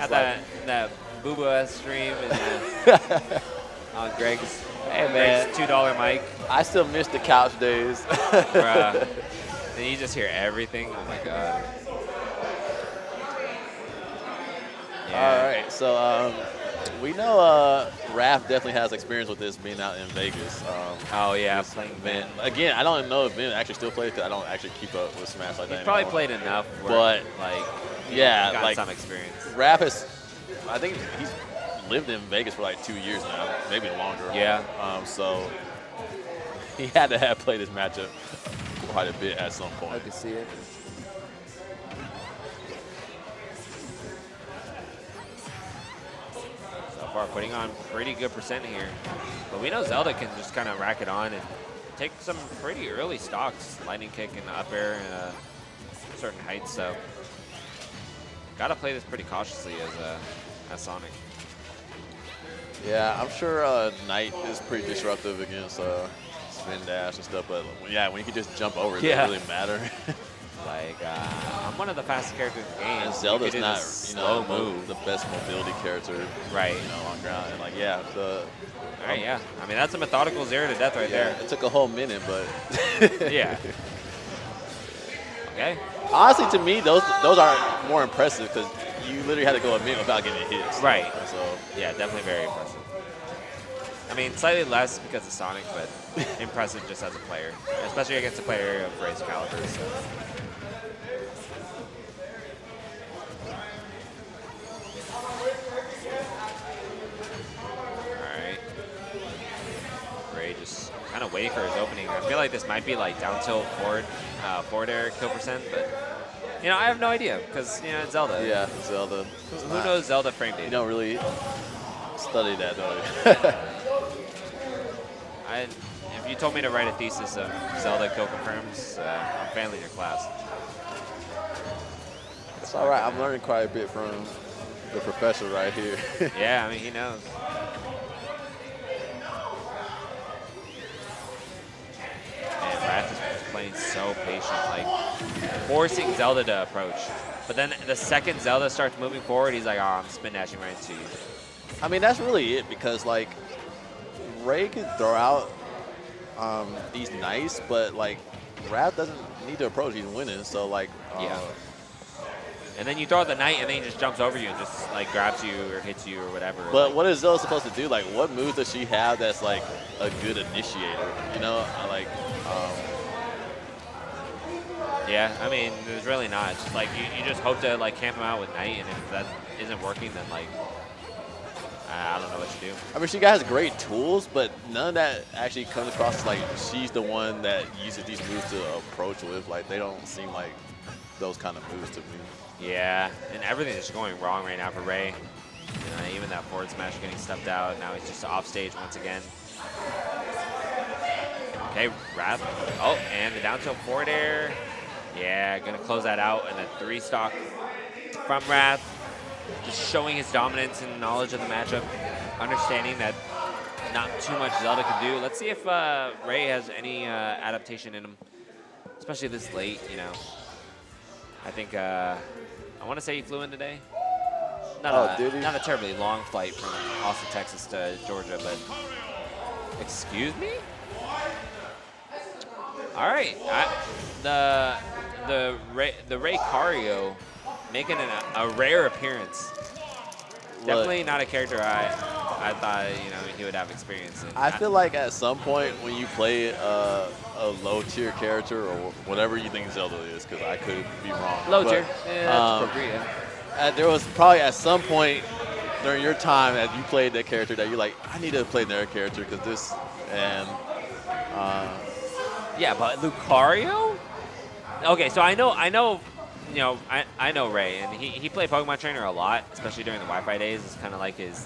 At that Boo S stream on Greg's. Hey man, Greg's $2 mic. I still miss the couch days. Bruh. And you just hear everything. Oh my god. Yeah. All right, so we know Raph definitely has experience with this being out in Vegas. Oh yeah, playing Man, again, I don't know if Ben actually still plays because I don't actually keep up with Smash like that. He's probably anymore. played enough, But, like yeah, got like some experience. Raph has, I think he's lived in Vegas for like 2 years now, maybe longer. Yeah. So he had to have played this matchup quite a bit at some point. I can see it. So far, putting on pretty good percent here. But we know Zelda can just kind of rack it on and take some pretty early stocks. Lightning kick and up air and certain heights. So got to play this pretty cautiously as Sonic. Yeah, I'm sure Knight is pretty disruptive against spin dash and stuff, but yeah, when you can just jump over, it doesn't really matter. Like, I'm one of the fastest characters in the game. And Zelda's not, slow move. the best mobility character, Right. on ground. And like, yeah, All right, yeah. I mean, that's a methodical 0 to death right there. It took a whole minute, but Yeah. Okay. honestly, to me, those are more impressive because you literally had to go a minute without getting hits. Right. So Yeah, definitely very impressive. I mean, slightly less because of Sonic, but impressive just as a player, especially against a player of Ray's caliber. So. All right. Ray just kind of waiting for his opening. I feel like this might be like down tilt forward air kill percent, but I have no idea because it's Zelda. yeah, Zelda. Who knows Zelda frame data? You don't really study that, though. If you told me to write a thesis of Zelda kill confirms, I'm failing your class. It's all right. I'm learning quite a bit from the professor right here. Yeah, I mean, he knows. And Wrath is playing so patient, like forcing Zelda to approach. But then the second Zelda starts moving forward, he's like, oh, I'm spin dashing right into you. I mean, that's really it because, like, Ray can throw out these nice, but, like, Wrath doesn't need to approach. He's winning, so, like, Yeah. And then you throw out the knight, and then he just jumps over you and just like grabs you or hits you or whatever. But like, what is Zelda supposed to do? Like, what moves does she have that's like a good initiator? Like, yeah, I mean, there's really not. It's just like you just hope to like camp him out with knight, and if that isn't working, then like I don't know what to do. I mean, she has great tools, but none of that actually comes across as like she's the one that uses these moves to approach with. Like, they don't seem like those kind of moves to me. Yeah, and everything is going wrong right now for Ray. Even that forward smash getting stuffed out. Now he's just off stage once again. Okay, Wrath. Oh, and the down tilt forward air. Yeah, gonna close that out. And a 3 stock from Wrath. Just showing his dominance and knowledge of the matchup. Understanding that not too much Zelda can do. Let's see if Ray has any adaptation in him. Especially this late, I think, I want to say he flew in today. Not a terribly long flight from Austin, Texas to Georgia, but excuse me? All right, the Lucario making a rare appearance. Definitely not a character I thought he would have experience in. I feel like at some point when you play a low tier character or whatever you think Zelda is, because I could be wrong. Low tier, yeah, that's appropriate. There was probably at some point during your time that you played that character that you're like, I need to play their character because this and. Yeah, but Lucario? Okay, so I know, I know Ray, and he played Pokemon Trainer a lot, especially during the Wi-Fi days. It's kind of like his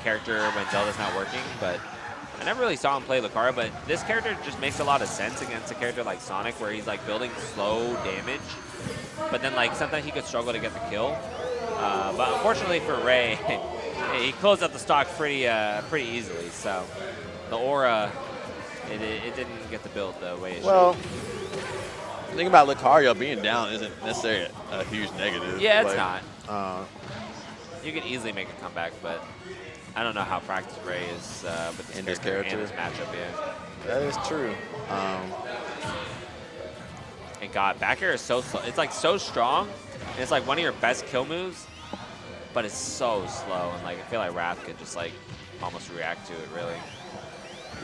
character when Zelda's not working, but I never really saw him play Lucario. But this character just makes a lot of sense against a character like Sonic, where he's like building slow damage, but then like sometimes he could struggle to get the kill. But unfortunately for Ray, he closed out the stock pretty easily. So the aura, it didn't get the build the way it should. The thing about Lucario being down isn't necessarily a huge negative. Yeah, it's not. You could easily make a comeback, but I don't know how practiced Ray is with this In this character and character? this matchup. Yeah. That is true. And God, back air is so slow. It's like so strong, and it's like one of your best kill moves, but it's so slow. And like I feel like Wrath could just like almost react to it really.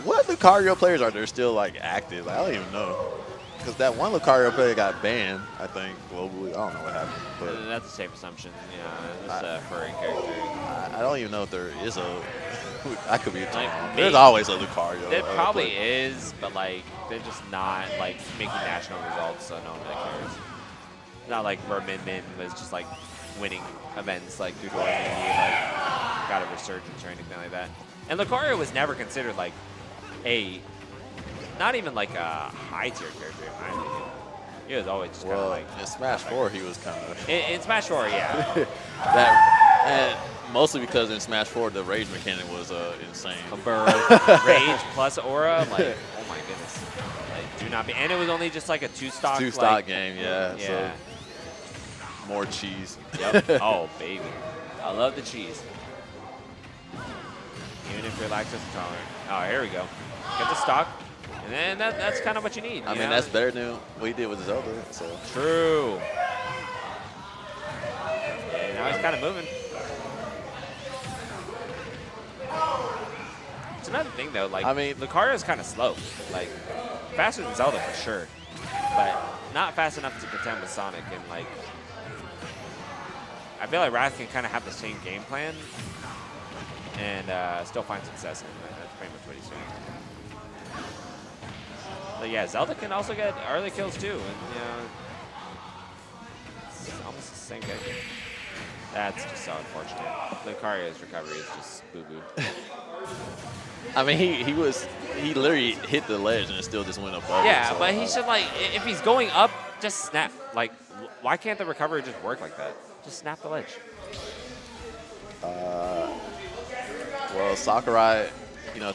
What Lucario players are there still like active? I don't even know. Because that one Lucario player got banned, I think, globally. I don't know what happened. But That's the safe assumption. Yeah, it's a furry character. I don't even know if there is a. I could be wrong. Like, There's always a Lucario. There probably is, but like they're just not like making national results, so no one really cares. Not like where Min Min was just like winning events like through Dorothy, like got a resurgence or anything like that. And Lucario was never considered like not even like a high tier character in my opinion. He was always just kind of like in Smash 4 he was kind of in Smash 4, yeah. and mostly because in Smash 4 the rage mechanic was insane. Rage plus aura, like oh my goodness. Like, do not be, and it was only just like a two-stock Game, yeah. So more cheese. Yep. Oh baby, I love the cheese. Even if you're lactose intolerant. Oh, here we go. Get the stock, and then that's kind of what you need. I mean, that's better than what he did with Zelda. So true. Yeah, now he's kind of moving. It's another thing though. Like, I mean, Lucario's kind of slow. Like, faster than Zelda for sure, but not fast enough to contend with Sonic. And like, I feel like Wrath can kind of have the same game plan and still find success in it. That's pretty much what he's doing. But yeah, Zelda can also get early kills too, and you know, it's almost the same game. That's just so unfortunate. Lucario's recovery is just boo-boo. I mean, he literally hit the ledge and still just went above. Yeah, it, so but he should like, if he's going up, just snap. Like, why can't the recovery just work like that? Just snap the ledge. Well, Sakurai,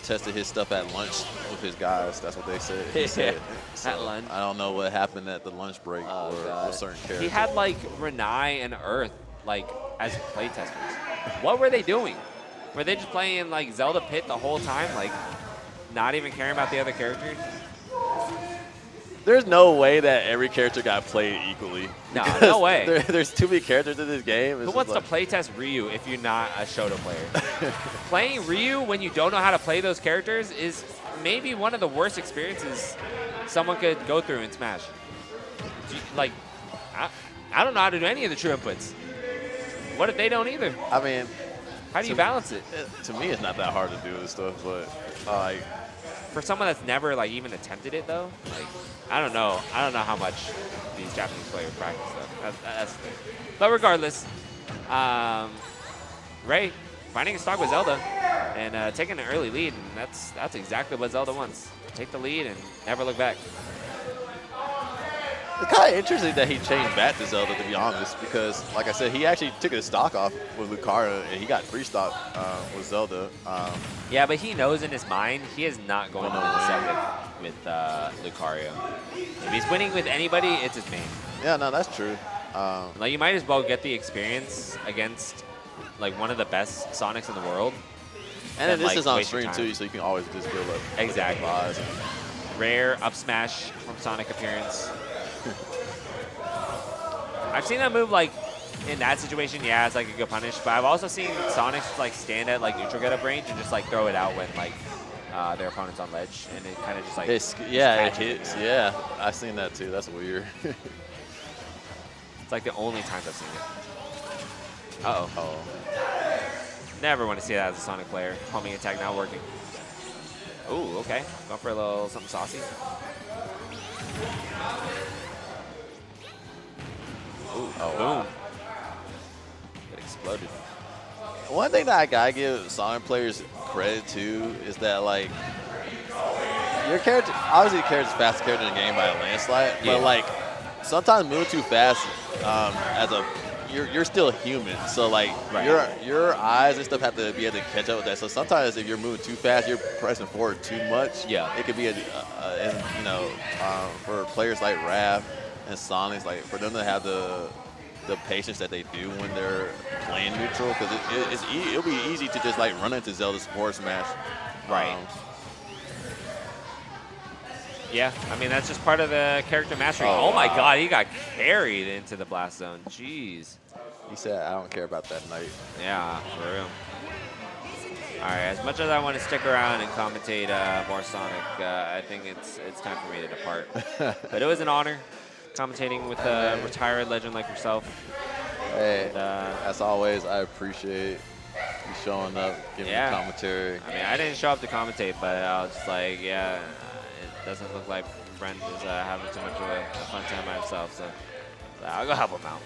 tested his stuff at lunch with his guys. That's what they said. He said. So at lunch. I don't know what happened at the lunch break for certain characters. He had like Renai and Earth like as playtesters. What were they doing? Were they just playing like Zelda Pit the whole time, like not even caring about the other characters? There's no way that every character got played equally. No way. There's too many characters in this game. Who wants to playtest Ryu if you're not a Shoto player? Playing Ryu when you don't know how to play those characters is maybe one of the worst experiences someone could go through in Smash. Like, I don't know how to do any of the true inputs. What if they don't either? I mean, how do you balance it? To me, it's not that hard to do this stuff, but like, for someone that's never like even attempted it though, like I don't know how much these Japanese players practice though. That's the thing. But regardless, Ray finding a stock with Zelda and taking an early lead, and that's exactly what Zelda wants. Take the lead and never look back. It's kind of interesting that he changed back to Zelda, to be honest, because, like I said, he actually took his stock off with Lucario, and he got 3 stock with Zelda. Yeah, but he knows in his mind he is not going to win the set with Lucario. If he's winning with anybody, it's his main. Yeah, no, that's true. Like, you might as well get the experience against like one of the best Sonics in the world. And then this is on stream too, so you can always just build up. Exactly. Rare up smash from Sonic appearance. I've seen that move like in that situation, yeah, it's like a good punish. But I've also seen Sonics like stand at like neutral get-up range and just like throw it out when like their opponent's on ledge, and it kind of just like it hits. Yeah, I've seen that too. That's weird. It's like the only times I've seen it. Oh. Never want to see that as a Sonic player. Homing attack not working. Ooh, okay. Going for a little something saucy. Ooh, boom. It exploded. One thing that I gotta give Sonic players credit to is that, like, your character, obviously the character's the fastest character in the game by a landslide, but like sometimes moving too fast you're still human, so like your eyes and stuff have to be able to catch up with that. So sometimes if you're moving too fast, you're pressing forward too much. Yeah, it could be for players like Raph and Sonic, like for them to have the the patience that they do when they're playing neutral, because it'll be easy to just like run into Zelda support smash. Right. Yeah, I mean, that's just part of the character mastery. Oh my God, he got carried into the blast zone. Jeez. He said, I don't care about that knight. Yeah, for real. All right, as much as I want to stick around and commentate more Sonic, I think it's time for me to depart. But it was an honor commentating with a retired legend like yourself. Hey, and, as always, I appreciate you showing up, giving me commentary. I mean, I didn't show up to commentate, but I was just like, yeah, it doesn't look like Brent is having too much of a fun time by himself, so I'll go help him out.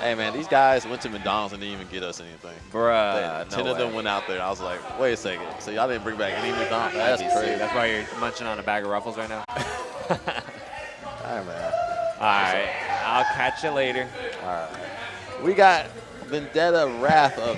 Hey, man, these guys went to McDonald's and didn't even get us anything. Bruh, 10 of them went out there. I was like, wait a second. So y'all didn't bring back any McDonald's? That's crazy. That's why you're munching on a bag of Ruffles right now? All right, man. All right. I'll catch you later. All right. We got Vendetta Wrath of